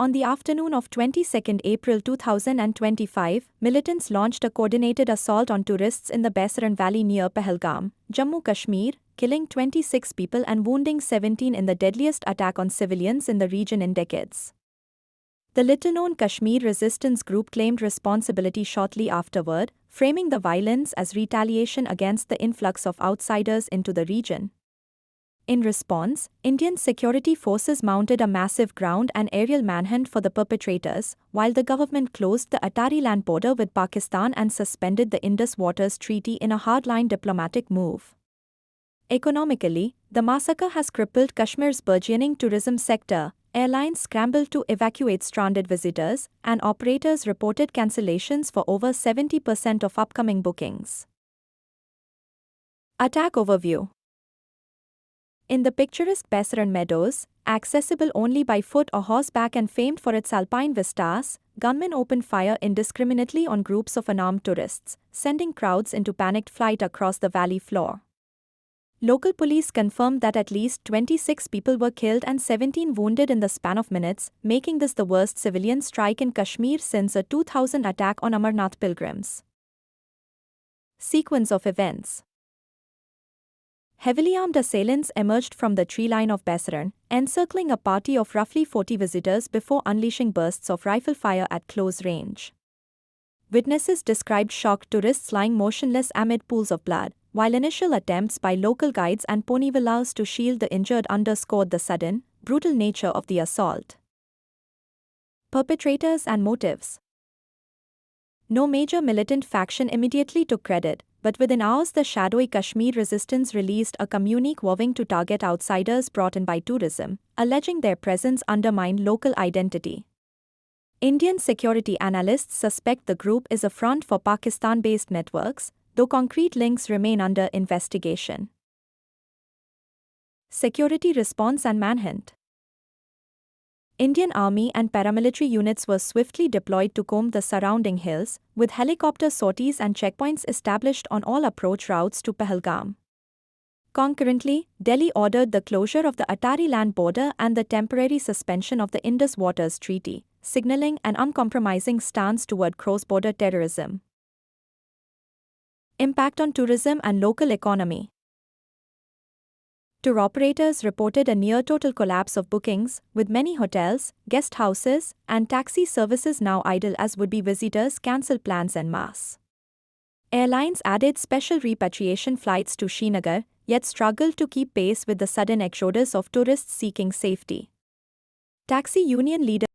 On the afternoon of 22 April 2025, militants launched a coordinated assault on tourists in the Baisaran Valley near Pehalgam, Jammu Kashmir, killing 26 people and wounding 17 in the deadliest attack on civilians in the region in decades. The little-known Kashmir resistance group claimed responsibility shortly afterward, framing the violence as retaliation against the influx of outsiders into the region. In response, Indian security forces mounted a massive ground and aerial manhunt for the perpetrators, while the government closed the Attari land border with Pakistan and suspended the Indus Waters Treaty in a hardline diplomatic move. Economically, the massacre has crippled Kashmir's burgeoning tourism sector. Airlines scrambled to evacuate stranded visitors, and operators reported cancellations for over 70% of upcoming bookings. Attack overview. In the picturesque Baisaran Meadows, accessible only by foot or horseback and famed for its alpine vistas, gunmen opened fire indiscriminately on groups of unarmed tourists, sending crowds into panicked flight across the valley floor. Local police confirmed that at least 26 people were killed and 17 wounded in the span of minutes, making this the worst civilian strike in Kashmir since a 2000 attack on Amarnath pilgrims. Sequence of events. Heavily armed assailants emerged from the tree line of Baisaran, encircling a party of roughly 40 visitors before unleashing bursts of rifle fire at close range. Witnesses described shocked tourists lying motionless amid pools of blood, while initial attempts by local guides and poniwallahs to shield the injured underscored the sudden, brutal nature of the assault. Perpetrators and motives. No major militant faction immediately took credit, but within hours the shadowy Kashmir resistance released a communique vowing to target outsiders brought in by tourism, alleging their presence undermined local identity. Indian security analysts suspect the group is a front for Pakistan-based networks, though concrete links remain under investigation. Security response and manhunt. Indian Army and paramilitary units were swiftly deployed to comb the surrounding hills, with helicopter sorties and checkpoints established on all approach routes to Pehalgam. Concurrently, Delhi ordered the closure of the Attari land border and the temporary suspension of the Indus Waters Treaty, signaling an uncompromising stance toward cross-border terrorism. Impact on tourism and local economy. Tour operators reported a near-total collapse of bookings, with many hotels, guest houses, and taxi services now idle as would-be visitors cancel plans en masse. Airlines added special repatriation flights to Srinagar, yet struggled to keep pace with the sudden exodus of tourists seeking safety. Taxi union leaders